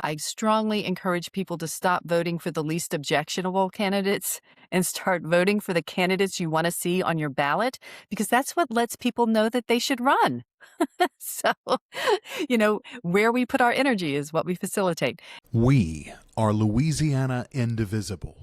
I strongly encourage people to stop voting for the least objectionable candidates and start voting for the candidates you want to see on your ballot, because that's what lets people know that they should run. So, where we put our energy is what we facilitate. We are Louisiana Indivisible.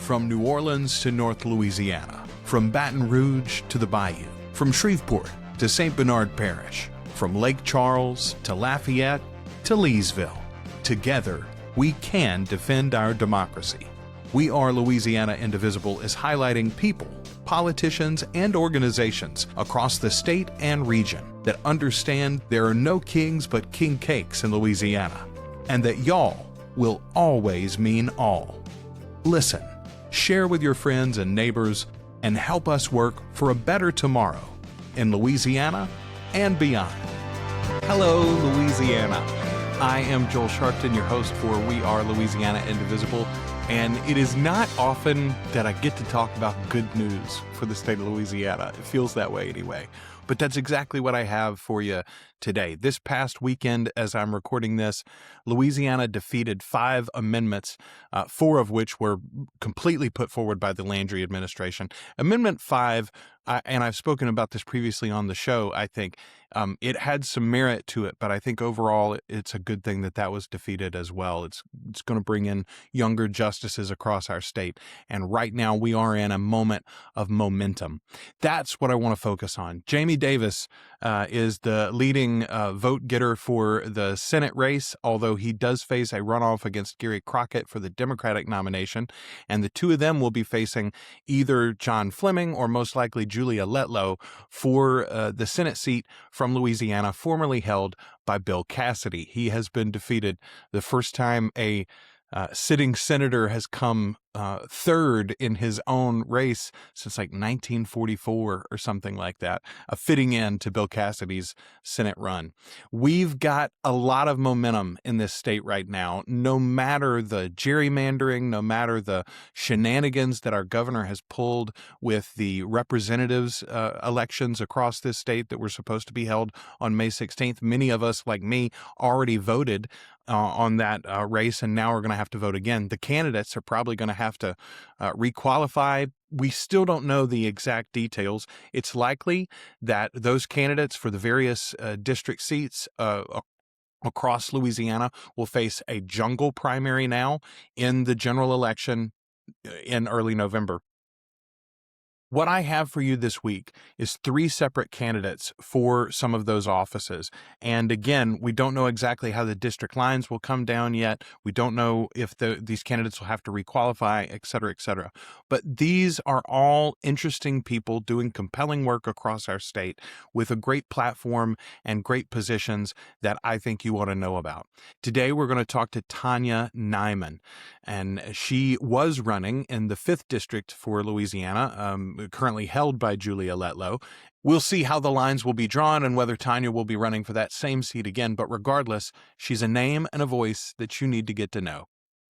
From New Orleans to North Louisiana, from Baton Rouge to the Bayou, from Shreveport to St. Bernard Parish, from Lake Charles to Lafayette to Leesville. Together, we can defend our democracy. We Are Louisiana Indivisible is highlighting people, politicians, and organizations across the state and region that understand there are no kings but king cakes in Louisiana, and that y'all will always mean all. Listen, share with your friends and neighbors, and help us work for a better tomorrow in Louisiana and beyond. Hello, Louisiana. I am Joel Sharpton, your host for We Are Louisiana Indivisible, and it is not often that I get to talk about good news for the state of Louisiana. It feels that way anyway. But that's exactly what I have for you today. This past weekend, as I'm recording this, Louisiana defeated 5 amendments, 4 of which were completely put forward by the Landry administration. Amendment 5, and I've spoken about this previously on the show, I think it had some merit to it, but I think overall it's a good thing that that was defeated as well. It's going to bring in younger justices across our state. And right now we are in a moment of momentum. That's what I want to focus on. Jamie Davis is the leading vote getter for the Senate race, although he does face a runoff against Gary Crockett for the Democratic nomination. And the two of them will be facing either John Fleming or most likely Julia Letlow for the Senate seat from Louisiana, formerly held by Bill Cassidy. He has been defeated the first time a sitting senator has come third in his own race since like 1944 or something like that, fitting in to Bill Cassidy's Senate run. We've got a lot of momentum in this state right now, no matter the gerrymandering, no matter the shenanigans that our governor has pulled with the representatives elections across this state that were supposed to be held on May 16th. Many of us, like me, already voted on that race, and now we're going to have to vote again. The candidates are probably going to have to requalify. We still don't know the exact details. It's likely that those candidates for the various district seats across Louisiana will face a jungle primary now in the general election in early November. What I have for you this week is 3 separate candidates for some of those offices. And again, we don't know exactly how the district lines will come down yet. We don't know if these candidates will have to requalify, et cetera, et cetera. But these are all interesting people doing compelling work across our state with a great platform and great positions that I think you ought to know about. Today, we're going to talk to Tania Nyman, and she was running in the 5th district for Louisiana, currently held by Julia Letlow. We'll see how the lines will be drawn and whether Tania will be running for that same seat again. But regardless, she's a name and a voice that you need to get to know.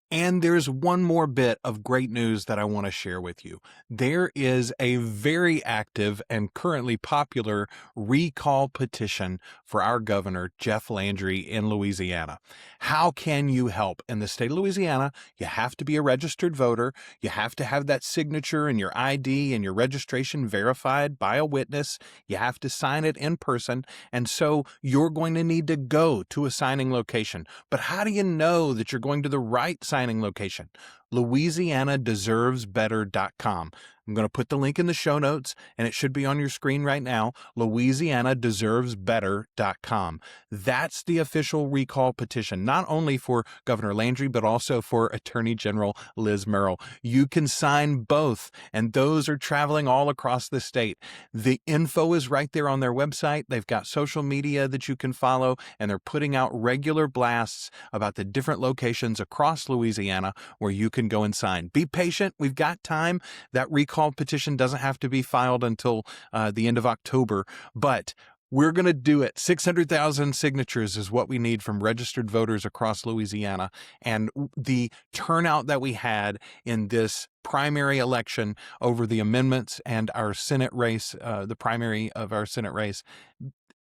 And there's one more bit of great news that I want to share with you. There is a very active and currently popular recall petition for our governor, Jeff Landry, in Louisiana. How can you help? In the state of Louisiana, you have to be a registered voter. You have to have that signature and your ID and your registration verified by a witness. You have to sign it in person. And so you're going to need to go to a signing location. But how do you know that you're going to the right signing location? LouisianaDeservesBetter.com. I'm going to put the link in the show notes, and it should be on your screen right now, LouisianaDeservesBetter.com. That's the official recall petition, not only for Governor Landry, but also for Attorney General Liz Murrill. You can sign both, and those are traveling all across the state. The info is right there on their website. They've got social media that you can follow, and they're putting out regular blasts about the different locations across Louisiana where you can go and sign. Be patient. We've got time. That recall petition doesn't have to be filed until the end of October, but we're going to do it. 600,000 signatures is what we need from registered voters across Louisiana. And the turnout that we had in this primary election over the amendments and our Senate race, the primary of our Senate race,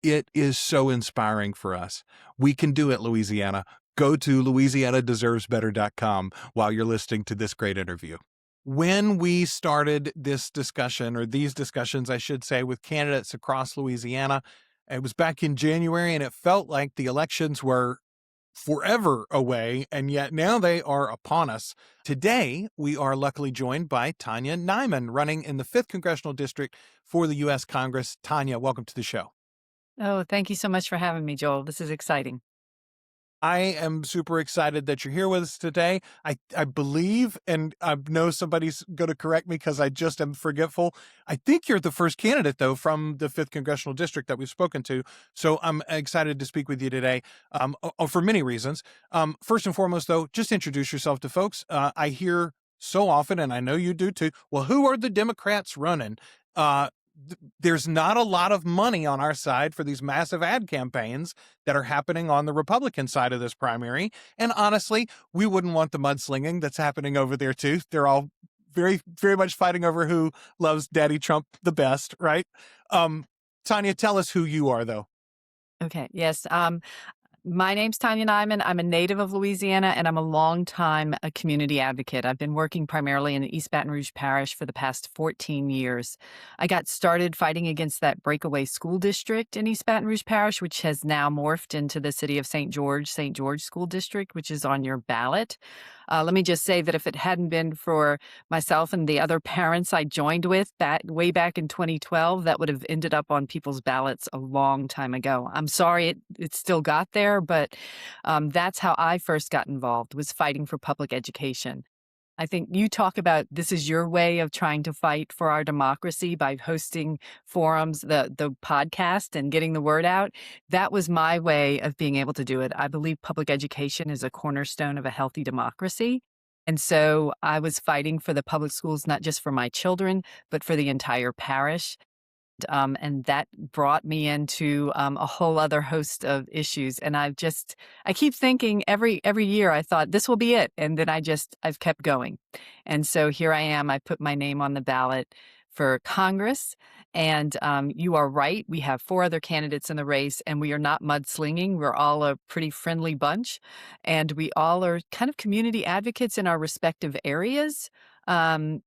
It is so inspiring for us. We can do it, Louisiana. Go to louisianadeservesbetter.com while you're listening to this great interview. When we started this discussion, or these discussions, I should say, with candidates across Louisiana, it was back in January, and it felt like the elections were forever away, and yet now they are upon us. Today, we are luckily joined by Tania Nyman, running in the 5th Congressional District for the U.S. Congress. Tania, welcome to the show. Oh, thank you so much for having me, Joel. This is exciting. I am super excited that you're here with us today. I believe, and I know somebody's going to correct me because I just am forgetful. I think you're the first candidate, though, from the 5th Congressional District that we've spoken to. So I'm excited to speak with you today for many reasons. First and foremost, though, just introduce yourself to folks. I hear so often, and I know you do too, well, who are the Democrats running? There's not a lot of money on our side for these massive ad campaigns that are happening on the Republican side of this primary. And honestly, we wouldn't want the mudslinging that's happening over there too. They're all very, very much fighting over who loves Daddy Trump the best, right? Tania, tell us who you are, though. Okay. Yes. My name's Tania Nyman. I'm a native of Louisiana, and I'm a longtime community advocate. I've been working primarily in the East Baton Rouge Parish for the past 14 years. I got started fighting against that breakaway school district in East Baton Rouge Parish, which has now morphed into the city of St. George School District, which is on your ballot. Let me just say that if it hadn't been for myself and the other parents I joined with way back in 2012, that would have ended up on people's ballots a long time ago. I'm sorry it still got there, but that's how I first got involved, was fighting for public education. I think you talk about this is your way of trying to fight for our democracy by hosting forums, the podcast, and getting the word out. That was my way of being able to do it. I believe public education is a cornerstone of a healthy democracy. And so I was fighting for the public schools, not just for my children, but for the entire parish. And that brought me into a whole other host of issues. And I keep thinking every year I thought this will be it. And then I've kept going. And so here I am. I put my name on the ballot for Congress. And you are right. We have 4 other candidates in the race, and we are not mudslinging. We're all a pretty friendly bunch. And we all are kind of community advocates in our respective areas. To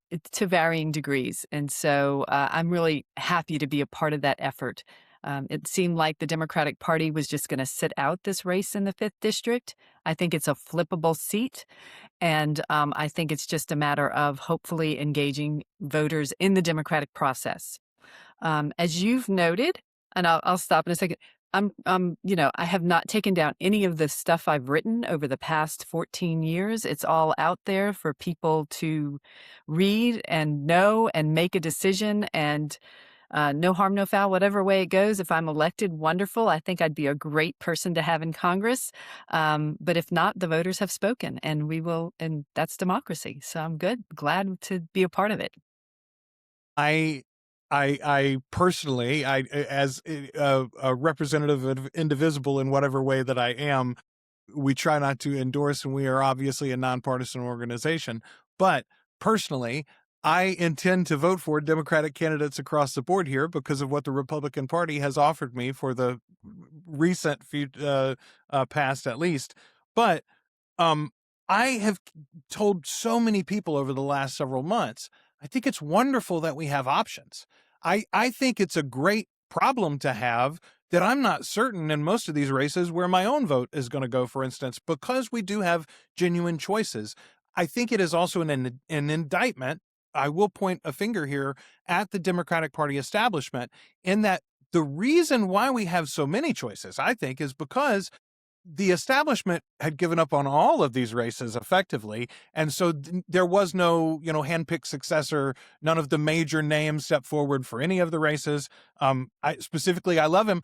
varying degrees. And so I'm really happy to be a part of that effort. It seemed like the Democratic Party was just going to sit out this race in the 5th District. I think it's a flippable seat. And I think it's just a matter of hopefully engaging voters in the democratic process. As you've noted, and I'll stop in a second. I have not taken down any of the stuff I've written over the past 14 years. It's all out there for people to read and know and make a decision, and no harm, no foul, whatever way it goes. If I'm elected, wonderful. I think I'd be a great person to have in Congress. But if not, the voters have spoken, and and that's democracy. So I'm glad to be a part of it. I personally, as a representative of Indivisible in whatever way that I am, we try not to endorse, and we are obviously a nonpartisan organization. But personally, I intend to vote for Democratic candidates across the board here because of what the Republican Party has offered me for the recent past, at least. But I have told so many people over the last several months, I think it's wonderful that we have options. I think it's a great problem to have that I'm not certain in most of these races where my own vote is going to go, for instance, because we do have genuine choices. I think it is also an indictment. I will point a finger here at the Democratic Party establishment in that the reason why we have so many choices, I think, is because the establishment had given up on all of these races effectively. And so there was no, handpicked successor. None of the major names stepped forward for any of the races. I love him,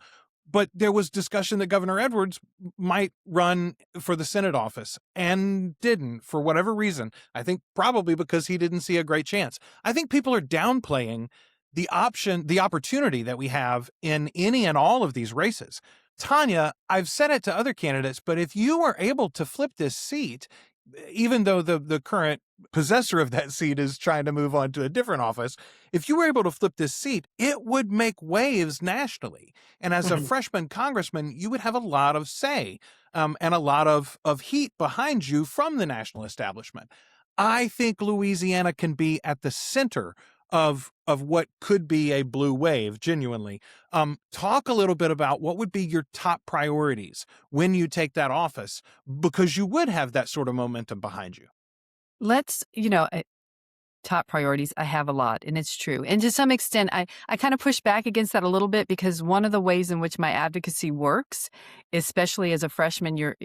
but there was discussion that Governor Edwards might run for the Senate office and didn't for whatever reason. I think probably because he didn't see a great chance. I think people are downplaying the opportunity that we have in any and all of these races. Tania, I've said it to other candidates, but if you are able to flip this seat, even though the current possessor of that seat is trying to move on to a different office, if you were able to flip this seat, it would make waves nationally. And as a Mhm. freshman congressman, you would have a lot of say, and a lot of heat behind you from the national establishment. I think Louisiana can be at the center of what could be a blue wave, genuinely. Talk a little bit about what would be your top priorities when you take that office, because you would have that sort of momentum behind you. Let's, top priorities, I have a lot, and it's true. And to some extent, I kind of push back against that a little bit because one of the ways in which my advocacy works, especially as a freshman, you're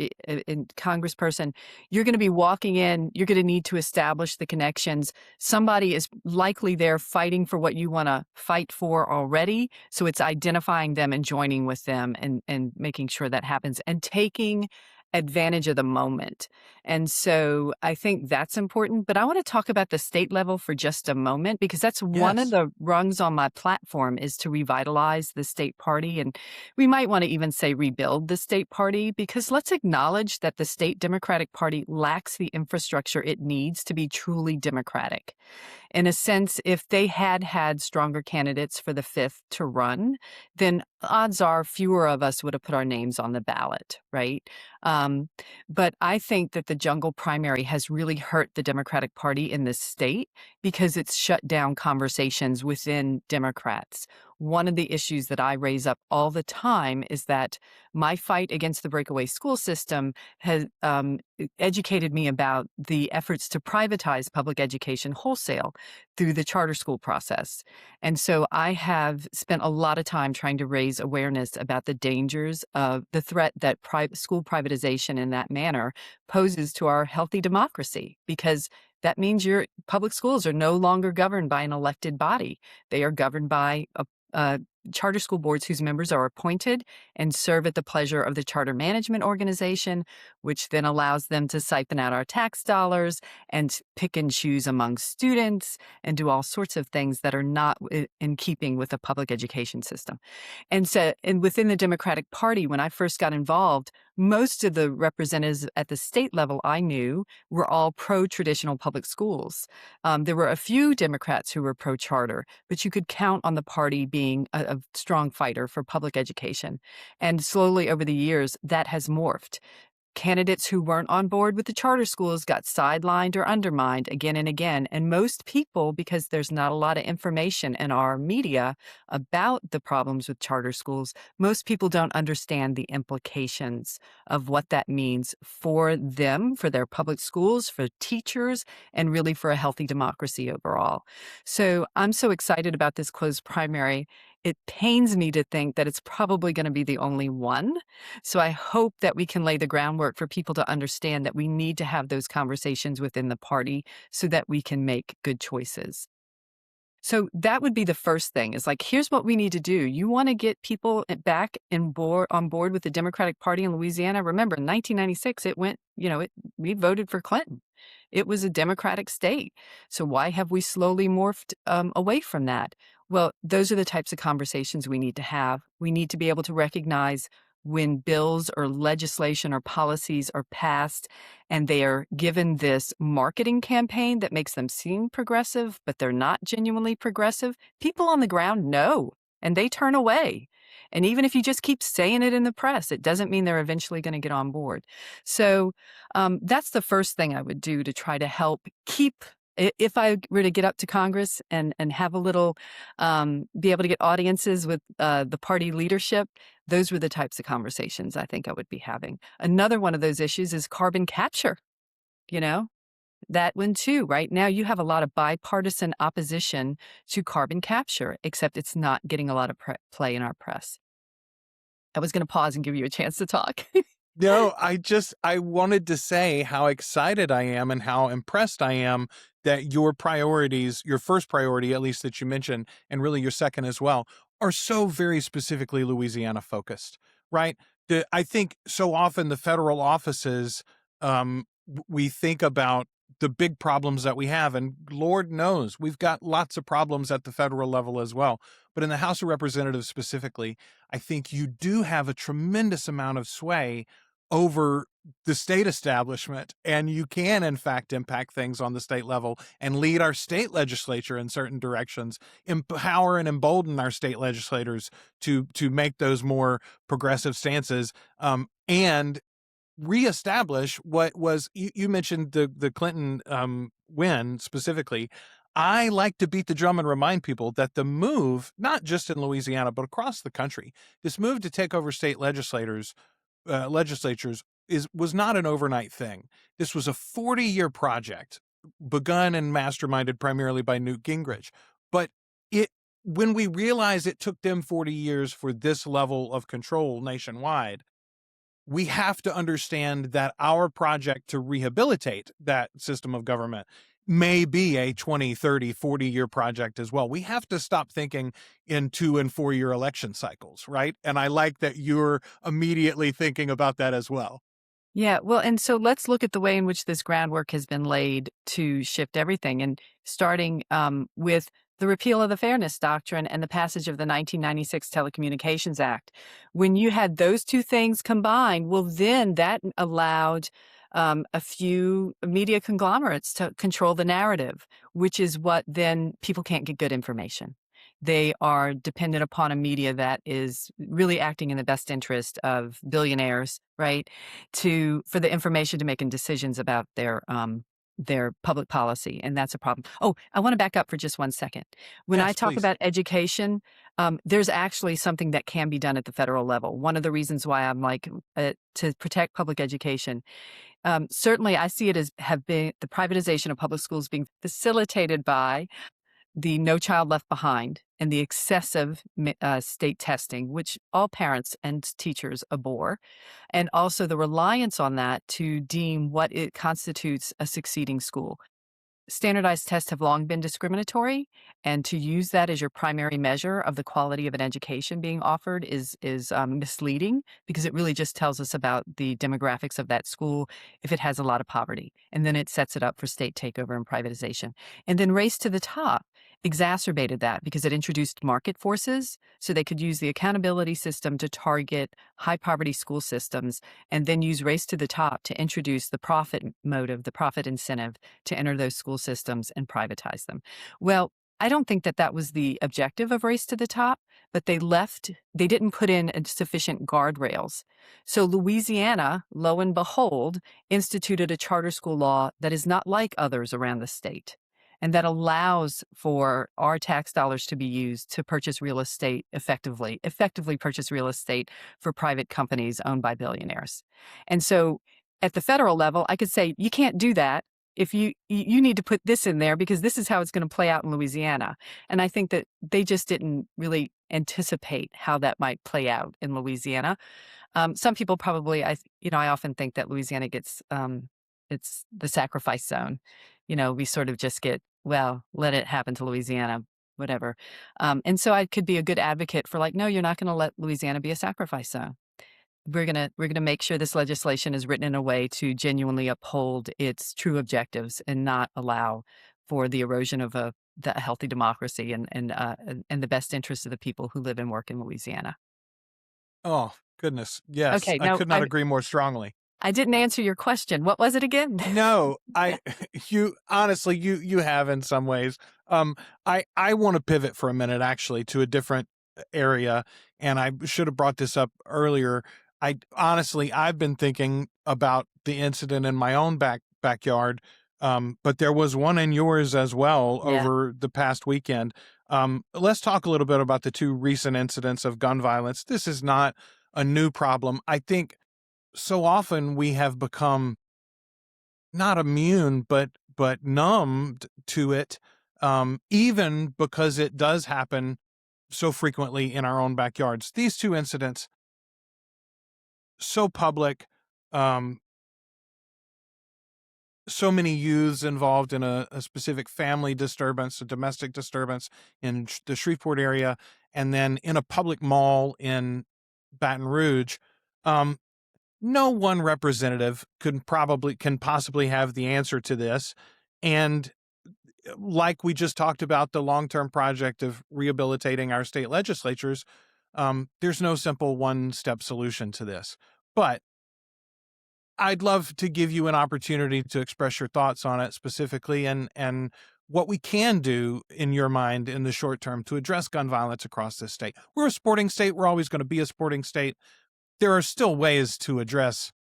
in congressperson, you're going to be walking in, you're going to need to establish the connections. Somebody is likely there fighting for what you want to fight for already. So it's identifying them and joining with them and making sure that happens and taking advantage of the moment. And so I think that's important. But I want to talk about the state level for just a moment, because that's one of Yes. the rungs on my platform is to revitalize the state party. And we might want to even say rebuild the state party, because let's acknowledge that the state Democratic Party lacks the infrastructure it needs to be truly democratic. In a sense, if they had had stronger candidates for the fifth to run, then odds are fewer of us would have put our names on the ballot, right? Um, but I think that the jungle primary has really hurt the Democratic Party in this state because it's shut down conversations within Democrats. One of the issues that I raise up all the time is that my fight against the breakaway school system has educated me about the efforts to privatize public education wholesale through the charter school process. And so I have spent a lot of time trying to raise awareness about the dangers of the threat that school privatization in that manner poses to our healthy democracy, because that means your public schools are no longer governed by an elected body. They are governed by charter school boards whose members are appointed and serve at the pleasure of the charter management organization, which then allows them to siphon out our tax dollars and pick and choose among students and do all sorts of things that are not in keeping with the public education system. And so, and within the Democratic Party, when I first got involved, most of the representatives at the state level I knew were all pro-traditional public schools. There were a few Democrats who were pro-charter, but you could count on the party being a strong fighter for public education. And slowly over the years, that has morphed. Candidates who weren't on board with the charter schools got sidelined or undermined again and again. And most people, because there's not a lot of information in our media about the problems with charter schools, most people don't understand the implications of what that means for them, for their public schools, for teachers, and really for a healthy democracy overall. So I'm so excited about this closed primary. It pains me to think that it's probably going to be the only one. So I hope that we can lay the groundwork for people to understand that we need to have those conversations within the party so that we can make good choices. So that would be the first thing, is like, here's what we need to do. You want to get people back on board with the Democratic Party in Louisiana. Remember, in 1996, it went, we voted for Clinton. It was a Democratic state. So why have we slowly morphed away from that? Well, those are the types of conversations we need to have. We need to be able to recognize when bills or legislation or policies are passed and they are given this marketing campaign that makes them seem progressive, but they're not genuinely progressive. People on the ground know, and they turn away. And even if you just keep saying it in the press, it doesn't mean they're eventually going to get on board. So that's the first thing I would do to try to help keep. If I were to get up to Congress and have a little, be able to get audiences with the party leadership, those were the types of conversations I think I would be having. Another one of those issues is carbon capture, you know, that one too. Right now, you have a lot of bipartisan opposition to carbon capture, except it's not getting a lot of play in our press. I was going to pause and give you a chance to talk. No, I wanted to say how excited I am and how impressed I am that your priorities, your first priority, at least that you mentioned, and really your second as well, are so very specifically Louisiana focused, right? I think so often the federal offices, we think about the big problems that we have, and Lord knows we've got lots of problems at the federal level as well. But in the House of Representatives specifically, I think you do have a tremendous amount of sway over the state establishment, and you can in fact impact things on the state level and lead our state legislature in certain directions, empower and embolden our state legislators to make those more progressive stances, and reestablish what was, you mentioned the Clinton win specifically. I like to beat the drum and remind people that the move, not just in Louisiana but across the country, this move to take over state legislatures was not an overnight thing. This was a 40-year project begun and masterminded primarily by Newt Gingrich. But it when we realize it took them 40 years for this level of control nationwide, we have to understand that our project to rehabilitate that system of government may be a 20, 30, 40-year project as well. We have to stop thinking in 2 and 4 year election cycles, right? And I like that you're immediately thinking about that as well. Yeah, well, and so let's look at the way in which this groundwork has been laid to shift everything, and starting with the repeal of the Fairness Doctrine and the passage of the 1996 Telecommunications Act. When you had those two things combined, well, then that allowed a few media conglomerates to control the narrative, which is what then people can't get good information. They are dependent upon a media that is really acting in the best interest of billionaires, right? For the information to making decisions about their public policy, and that's a problem. Oh, I want to back up for just 1 second. When I Yes, talk please. about education, there's actually something that can be done at the federal level. One of the reasons why I'm like to protect public education. Certainly, I see it as have been the privatization of public schools being facilitated by the No Child Left Behind and the excessive state testing, which all parents and teachers abhor, and also the reliance on that to deem what it constitutes a succeeding school. Standardized tests have long been discriminatory, and to use that as your primary measure of the quality of an education being offered is misleading, because it really just tells us about the demographics of that school if it has a lot of poverty, and then it sets it up for state takeover and privatization. And then Race to the Top exacerbated that because it introduced market forces, so they could use the accountability system to target high poverty school systems, and then use Race to the Top to introduce the profit motive, the profit incentive to enter those school systems and privatize them. Well, I don't think that that was the objective of Race to the Top, but they didn't put in sufficient guardrails. So Louisiana, lo and behold, instituted a charter school law that is not like others around the state, and that allows for our tax dollars to be used to purchase real estate effectively purchase real estate for private companies owned by billionaires. And so at the federal level, I could say, you can't do that. If you need to put this in there because this is how it's going to play out in Louisiana. And I think that they just didn't really anticipate how that might play out in Louisiana. Some people probably, I often think that Louisiana gets, it's the sacrifice zone. We sort of just get, well, let it happen to Louisiana, whatever. And so I could be a good advocate for like, no, you're not going to let Louisiana be a sacrifice zone. We're gonna make sure this legislation is written in a way to genuinely uphold its true objectives and not allow for the erosion of the healthy democracy and the best interests of the people who live and work in Louisiana. Oh, goodness. Yes, Okay, I no, could not agree more strongly. I didn't answer your question. What was it again? No, you honestly, you have in some ways. I want to pivot for a minute actually to a different area, and I should have brought this up earlier. I've been thinking about the incident in my own backyard, but there was one in yours as well Yeah. over the past weekend. Let's talk a little bit about the two recent incidents of gun violence. This is not a new problem. I think so often we have become not immune, but numbed to it, even because it does happen so frequently in our own backyards. These two incidents, so public, um, so many youths involved in a specific family disturbance, a domestic disturbance in the Shreveport area, and then in a public mall in Baton Rouge. Um, no one representative can possibly have the answer to this. And like we just talked about, the long-term project of rehabilitating our state legislatures, there's no simple one-step solution to this. But I'd love to give you an opportunity to express your thoughts on it specifically, and what we can do in your mind in the short term to address gun violence across this state. We're a sporting state. We're always going to be a sporting state. There are still ways to address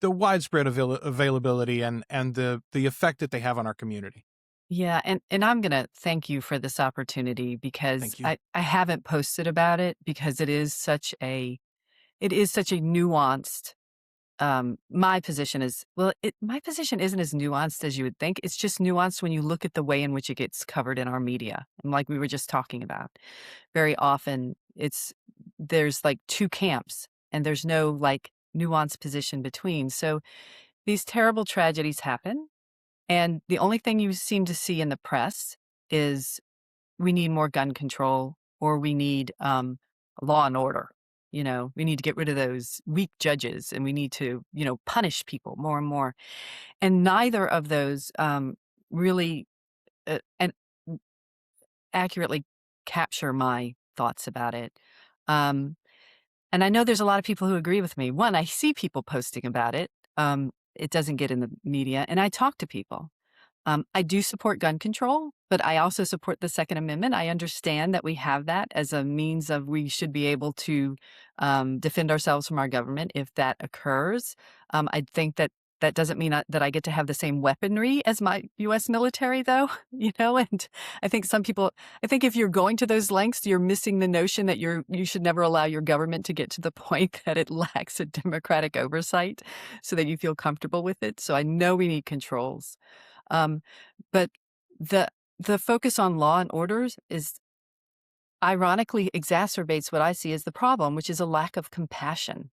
the widespread availability and the effect that they have on our community. Yeah, and I'm gonna thank you for this opportunity because Thank you. I haven't posted about it because it is such a nuanced. My position is, well, my position isn't as nuanced as you would think. It's just nuanced when you look at the way in which it gets covered in our media, and like we were just talking about. Very often, there's like two camps, and there's no like nuanced position between. So these terrible tragedies happen, and the only thing you seem to see in the press is we need more gun control or we need law and order. We need to get rid of those weak judges and we need to, punish people more and more. And neither of those really and accurately capture my thoughts about it. Um, and I know there's a lot of people who agree with me. One, I see people posting about it. It doesn't get in the media, and I talk to people. I do support gun control, but I also support the Second Amendment. I understand that we have that as a means of we should be able to defend ourselves from our government if that occurs. I think that that doesn't mean that I get to have the same weaponry as my U.S. military, though. And I think I think if you're going to those lengths, you're missing the notion that you should never allow your government to get to the point that it lacks a democratic oversight, so that you feel comfortable with it. So I know we need controls. Um, but the the focus on law and orders is ironically exacerbates what I see as the problem, which is a lack of compassion,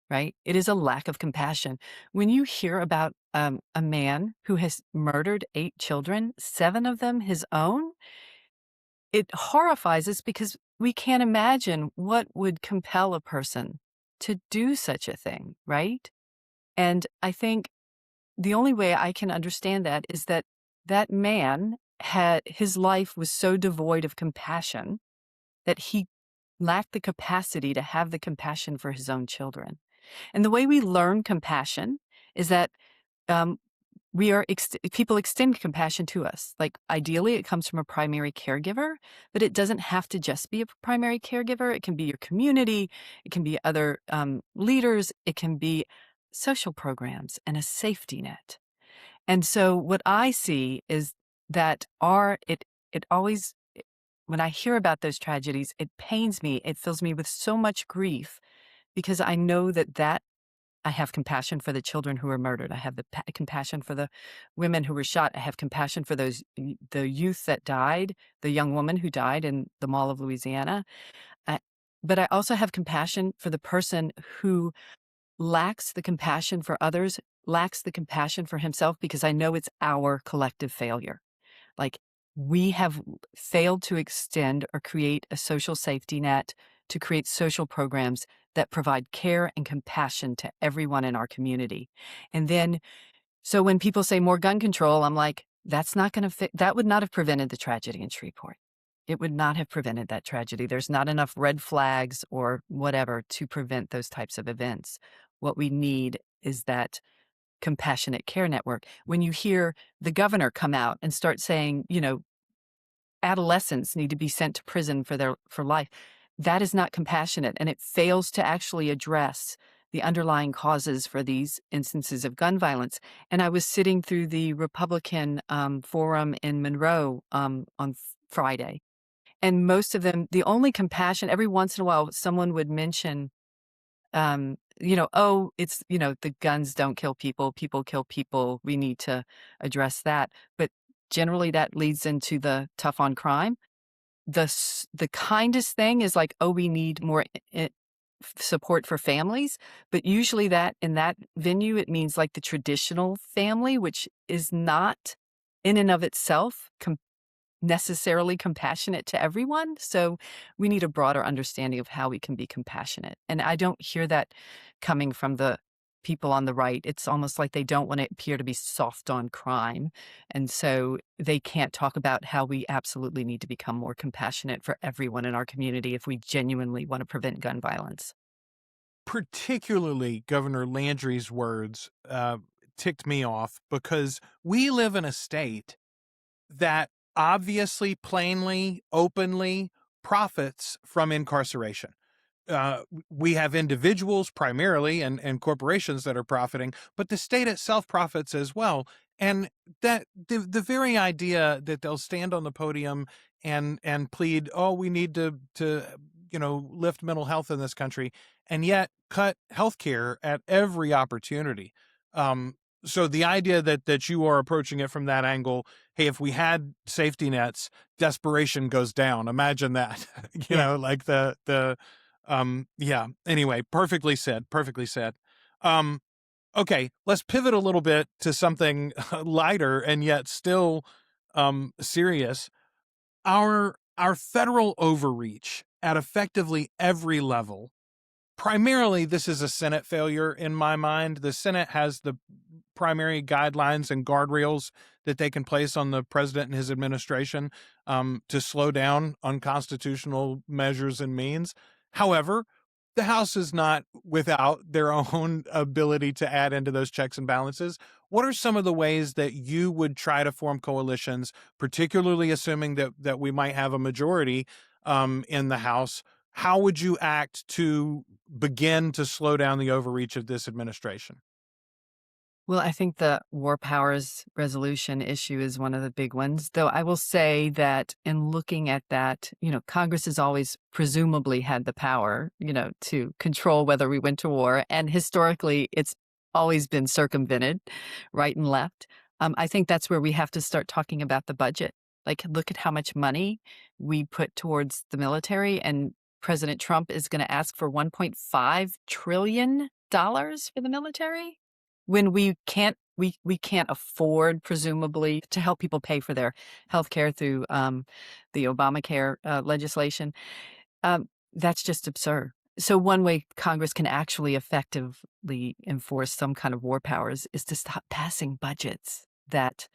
right? It is a lack of compassion. When you hear about a man who has murdered 8 children, 7 of them his own, it horrifies us because we can't imagine what would compel a person to do such a thing, right? And I think the only way I can understand that is that that man had his life was so devoid of compassion that he lacked the capacity to have the compassion for his own children. And the way we learn compassion is that um, people extend compassion to us. Like ideally, it comes from a primary caregiver, but it doesn't have to just be a primary caregiver. It can be your community, it can be other leaders, it can be social programs and a safety net. And so what I see is that it always when I hear about those tragedies, it pains me. It fills me with so much grief because I know that I have compassion for the children who were murdered. I have the compassion for the women who were shot. I have compassion for the youth that died, the young woman who died in the Mall of Louisiana. Uh, but I also have compassion for the person who lacks the compassion for others, lacks the compassion for himself, because I know it's our collective failure. Like we have failed to extend or create a social safety net to create social programs that provide care and compassion to everyone in our community. And then, so when people say more gun control, I'm like, that's not going to fit. That would not have prevented the tragedy in Shreveport. It would not have prevented that tragedy. There's not enough red flags or whatever to prevent those types of events. What we need is that compassionate care network. When you hear the governor come out and start saying, adolescents need to be sent to prison for life, that is not compassionate, and it fails to actually address the underlying causes for these instances of gun violence. And I was sitting through the Republican forum in Monroe on Friday, and most of them, the only compassion, every once in a while, someone would mention, oh, it's, the guns don't kill people, people kill people. We need to address that. But generally that leads into the tough on crime. The kindest thing is like, oh, we need more support for families. But usually that in that venue, it means like the traditional family, which is not in and of itself necessarily compassionate to everyone. So we need a broader understanding of how we can be compassionate. And I don't hear that coming from the people on the right. It's almost like they don't want to appear to be soft on crime. And so they can't talk about how we absolutely need to become more compassionate for everyone in our community if we genuinely want to prevent gun violence. particularly Governor Landry's words ticked me off, because we live in a state that obviously, plainly, openly profits from incarceration. We have individuals primarily and corporations that are profiting, but the state itself profits as well. And that the very idea that they'll stand on the podium and plead, oh, we need to lift mental health in this country, and yet cut healthcare at every opportunity. So the idea that you are approaching it from that angle, hey, if we had safety nets, desperation goes down. Imagine that. Yeah. Like yeah. Anyway, perfectly said. Perfectly said. Um, okay, let's pivot a little bit to something lighter and yet still serious. Our federal overreach at effectively every level. Primarily, this is a Senate failure in my mind. The Senate has the primary guidelines and guardrails that they can place on the president and his administration to slow down unconstitutional measures and means. However, the House is not without their own ability to add into those checks and balances. What are some of the ways that you would try to form coalitions, particularly assuming that we might have a majority in the House? How would you act to begin to slow down the overreach of this administration? Well, I think the war powers resolution issue is one of the big ones, though I will say that in looking at that, Congress has always presumably had the power, to control whether we went to war. And historically, it's always been circumvented, right and left. I think that's where we have to start talking about the budget. Like, look at how much money we put towards the military, and President Trump is going to ask for $1.5 trillion for the military when we can't afford, presumably, to help people pay for their health care through the Obamacare legislation. That's just absurd. So one way Congress can actually effectively enforce some kind of war powers is to stop passing budgets that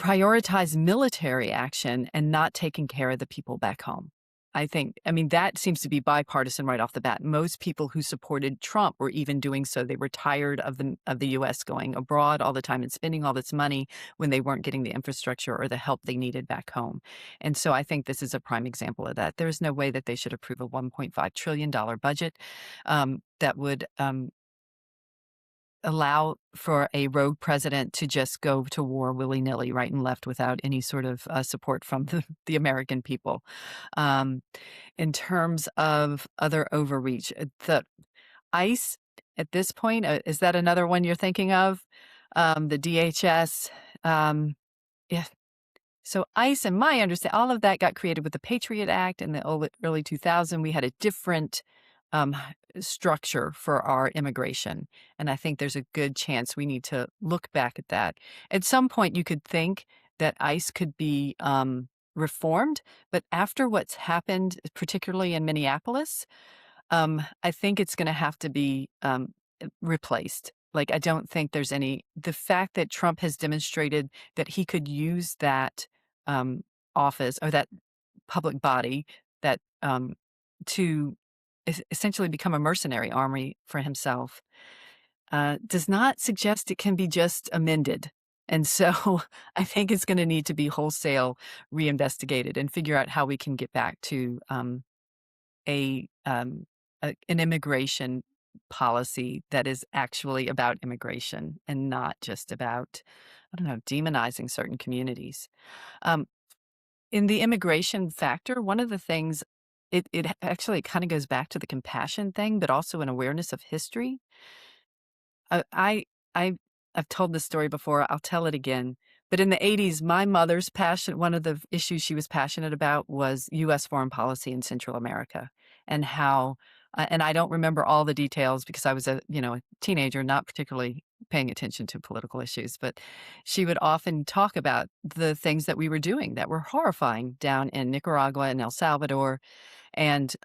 prioritize military action and not taking care of the people back home. I mean, that seems to be bipartisan right off the bat. Most people who supported Trump were even doing so. They were tired of the U.S. going abroad all the time and spending all this money when they weren't getting the infrastructure or the help they needed back home. And so I think this is a prime example of that. There's no way that they should approve a $1.5 trillion budget that would allow for a rogue president to just go to war willy-nilly right and left without any sort of support from the American people. In terms of other overreach, the ICE at this point, is that another one you're thinking of? The DHS. Yeah. So ICE, and my understanding, all of that got created with the Patriot Act in the early 2000s. We had a different um, structure for our immigration. And I think there's a good chance we need to look back at that. At some point, you could think that ICE could be reformed, but after what's happened, particularly in Minneapolis, I think it's going to have to be replaced. Like, I don't think there's the fact that Trump has demonstrated that he could use that office or that public body that to essentially become a mercenary army for himself does not suggest it can be just amended. And so I think it's going to need to be wholesale reinvestigated and figure out how we can get back to a an immigration policy that is actually about immigration and not just about, I don't know, demonizing certain communities. Um, in the immigration factor, one of the things, it actually kind of goes back to the compassion thing, but also an awareness of history. Uh, I I I've told this story before. I'll tell it again. But in the 80s, my mother's passion, one of the issues she was passionate about was U.S. foreign policy in Central America, and how, and I don't remember all the details because I was a teenager, not particularly paying attention to political issues, but she would often talk about the things that we were doing that were horrifying down in Nicaragua and El Salvador, and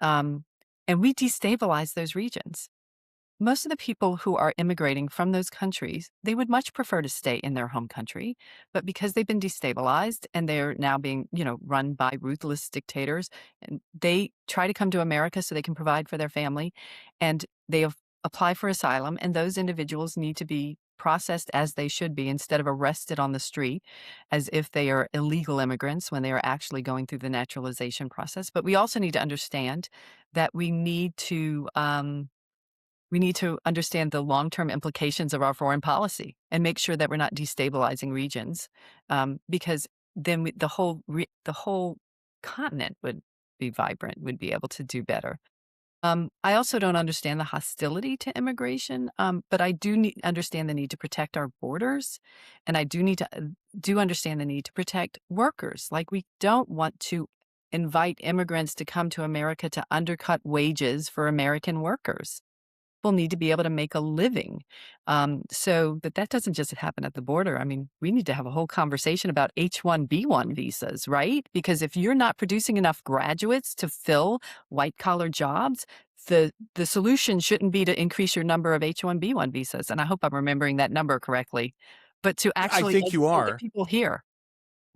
we destabilized those regions. most of the people who are immigrating from those countries, they would much prefer to stay in their home country. But because they've been destabilized and they're now being, run by ruthless dictators, and they try to come to America so they can provide for their family, and they apply for asylum, and those individuals need to be processed as they should be instead of arrested on the street as if they are illegal immigrants when they are actually going through the naturalization process. But we also need to understand that we need to understand the long-term implications of our foreign policy and make sure that we're not destabilizing regions, because then the whole continent would be vibrant, would be able to do better. I also don't understand the hostility to immigration, but I understand the need to protect our borders, and I do understand the need to protect workers. Like, we don't want to invite immigrants to come to America to undercut wages for American workers. People need to be able to make a living. But that doesn't just happen at the border. I mean, we need to have a whole conversation about H-1B1 visas, right? Because if you're not producing enough graduates to fill white collar jobs, the solution shouldn't be to increase your number of H-1B1 visas. And I hope I'm remembering that number correctly, but to I actually think you educate the are. people here.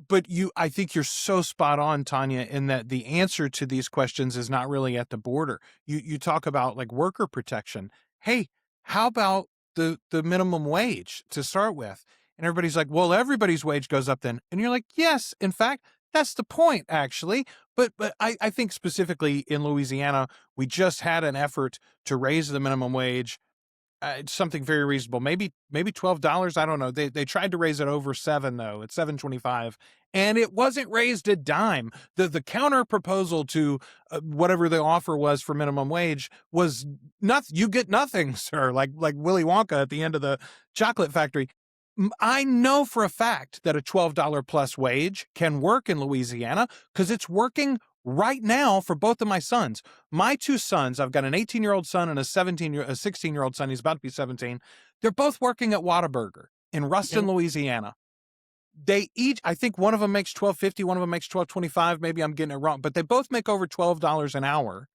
But I think you're so spot on, Tanya, in that the answer to these questions is not really at the border. You talk about like worker protection. Hey, how about the minimum wage to start with? And everybody's like, well, everybody's wage goes up then. And you're like, yes, in fact, that's the point, actually. But I think specifically in Louisiana, we just had an effort to raise the minimum wage. It's something very reasonable, maybe $12. I don't know. They tried to raise it over $7 though. It's $7.25, and it wasn't raised a dime. The counter proposal to whatever the offer was for minimum wage was nothing. You get nothing, sir. Like Willy Wonka at the end of the chocolate factory. I know for a fact that a $12 plus wage can work in Louisiana because it's working right now for both of my sons. My two sons, I've got an 18-year-old son and a 16-year-old son. He's about to be 17. They're both working at Whataburger in Ruston, Louisiana. They each, I think one of them makes $12.50, one of them makes $12.25. Maybe I'm getting it wrong, but they both make over $12 an hour.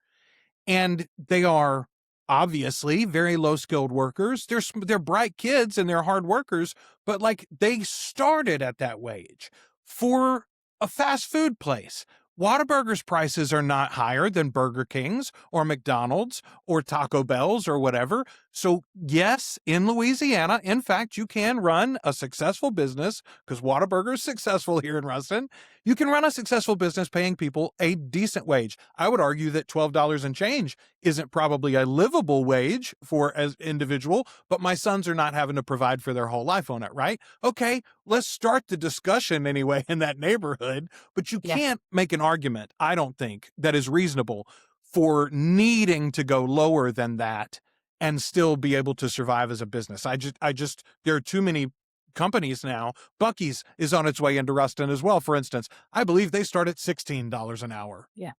And they are obviously very low skilled workers. They're bright kids and they're hard workers, but like they started at that wage for a fast food place. Whataburger's prices are not higher than Burger King's or McDonald's or Taco Bell's or whatever. So yes, in Louisiana, in fact, you can run a successful business because Whataburger is successful here in Ruston. You can run a successful business paying people a decent wage. I would argue that $12 and change isn't probably a livable wage for an individual, but my sons are not having to provide for their whole life on it, right? Okay, let's start the discussion anyway in that neighborhood, but you can't make an argument, I don't think, that is reasonable for needing to go lower than that and still be able to survive as a business. There are too many companies now. Buc-ee's is on its way into Ruston as well, for instance. I believe they start at $16 an hour. Yeah.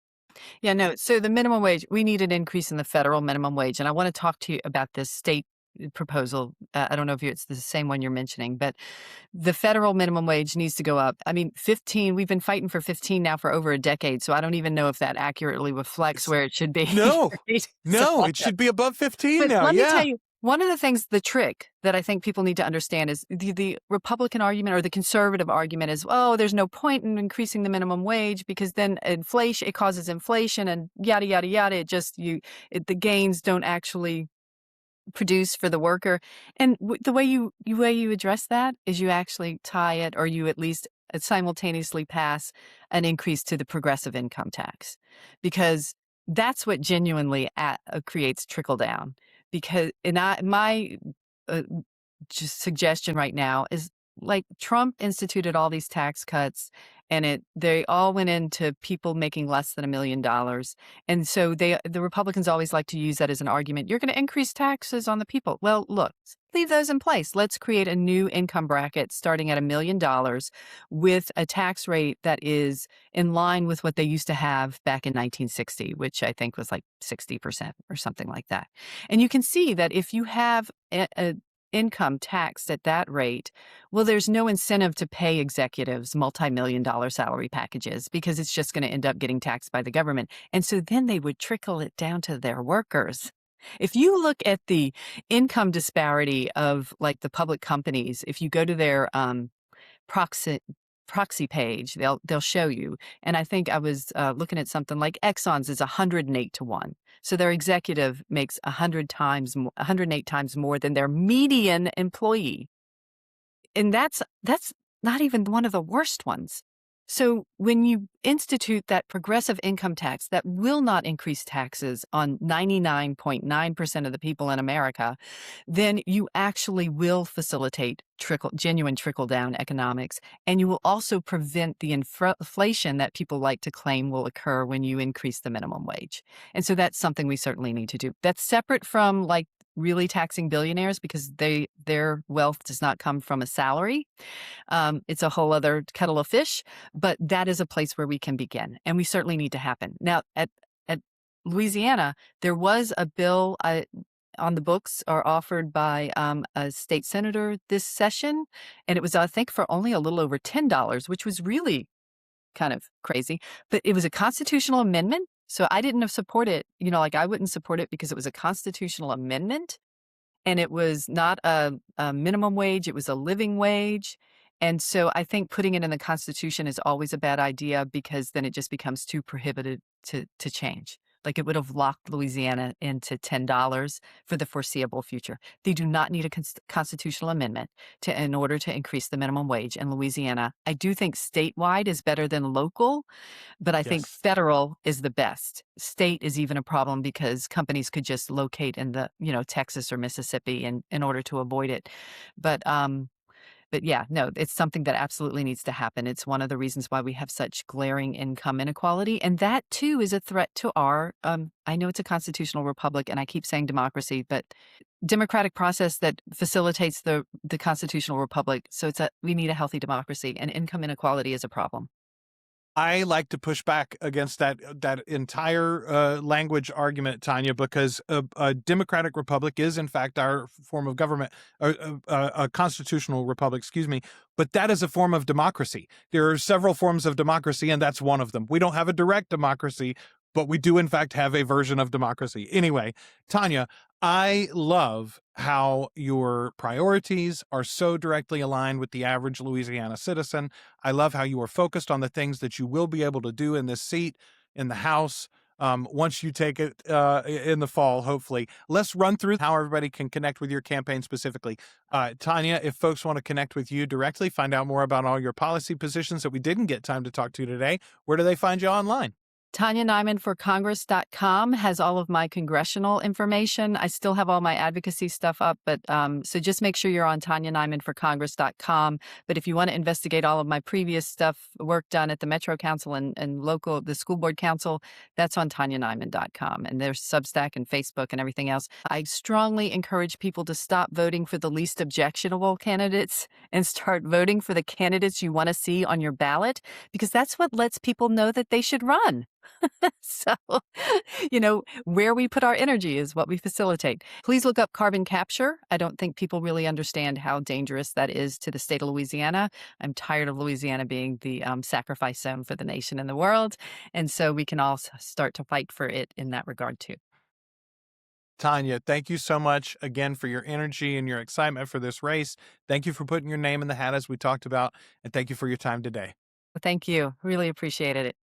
Yeah, no. So the minimum wage, we need an increase in the federal minimum wage. And I want to talk to you about this state proposal. I don't know if it's the same one you're mentioning, but the federal minimum wage needs to go up. I mean, 15, we've been fighting for 15 now for over a decade. So I don't even know if that accurately reflects where it should be. No, Right? no, it should be above 15 But now. let me Yeah. tell you, one of the things, the trick that I think people need to understand is the Republican argument or the conservative argument is, oh, there's no point in increasing the minimum wage because then inflation, it causes inflation and yada, yada, yada. The gains don't actually produce for the worker. And the way you address that is you actually tie it, or you at least simultaneously pass an increase to the progressive income tax, because that's what genuinely creates trickle down. Because my uh, just suggestion right now is, like, Trump instituted all these tax cuts, and they all went into people making less than $1 million. And so the Republicans always like to use that as an argument. You're going to increase taxes on the people. Well, look, leave those in place. Let's create a new income bracket starting at $1 million with a tax rate that is in line with what they used to have back in 1960, which I think was like 60% or something like that. And you can see that if you have a income taxed at that rate, well, there's no incentive to pay executives multi-million-dollar salary packages because it's just going to end up getting taxed by the government. And so then they would trickle it down to their workers. If you look at the income disparity of like the public companies, if you go to their proxy proxy page, they'll show you. And I think I was looking at something like Exxon's is 108 to 1. So their executive makes 108 times more than their median employee. And that's not even one of the worst ones. So when you institute that progressive income tax that will not increase taxes on 99.9% of the people in America, then you actually will facilitate genuine trickle-down economics, and you will also prevent the inflation that people like to claim will occur when you increase the minimum wage. And so that's something we certainly need to do. That's separate from like really taxing billionaires because their wealth does not come from a salary. It's a whole other kettle of fish, but that is a place where we can begin, and we certainly need to happen. Now, at Louisiana, there was a bill on the books or offered by a state senator this session, and it was, I think, for only a little over $10, which was really kind of crazy. But it was a constitutional amendment, so I didn't support it. Like I wouldn't support it because it was a constitutional amendment. And it was not a minimum wage, it was a living wage. And so I think putting it in the Constitution is always a bad idea because then it just becomes too prohibited to change. Like it would have locked Louisiana into $10 for the foreseeable future. They do not need a constitutional amendment in order to increase the minimum wage in Louisiana. I do think statewide is better than local, but I think Yes. federal is the best. State is even a problem because companies could just locate in the, Texas or Mississippi in order to avoid it. But yeah, no, it's something that absolutely needs to happen. It's one of the reasons why we have such glaring income inequality. And that too is a threat to our, I know it's a constitutional republic and I keep saying democracy, but democratic process that facilitates the constitutional republic. So we need a healthy democracy, and income inequality is a problem. I like to push back against that entire language argument, Tanya, because a democratic republic is, in fact, our form of government, a constitutional republic, excuse me, but that is a form of democracy. There are several forms of democracy, and that's one of them. We don't have a direct democracy, but we do, in fact, have a version of democracy. Anyway, Tanya, I love how your priorities are so directly aligned with the average Louisiana citizen. I love how you are focused on the things that you will be able to do in this seat in the House once you take it in the fall, hopefully. Let's run through how everybody can connect with your campaign specifically. Tanya, if folks want to connect with you directly, find out more about all your policy positions that we didn't get time to talk to today, where do they find you online? Tania Nyman for Congress.com has all of my congressional information. I still have all my advocacy stuff up, but so just make sure you're on Tania Nyman for Congress.com. But if you want to investigate all of my previous stuff, work done at the Metro Council and the School Board Council, that's on TaniaNyman.com. And there's Substack and Facebook and everything else. I strongly encourage people to stop voting for the least objectionable candidates and start voting for the candidates you want to see on your ballot, because that's what lets people know that they should run. So, where we put our energy is what we facilitate. Please look up carbon capture. I don't think people really understand how dangerous that is to the state of Louisiana. I'm tired of Louisiana being the sacrifice zone for the nation and the world. And so we can all start to fight for it in that regard, too. Tanya, thank you so much again for your energy and your excitement for this race. Thank you for putting your name in the hat as we talked about, and thank you for your time today. Thank you. Really appreciated it.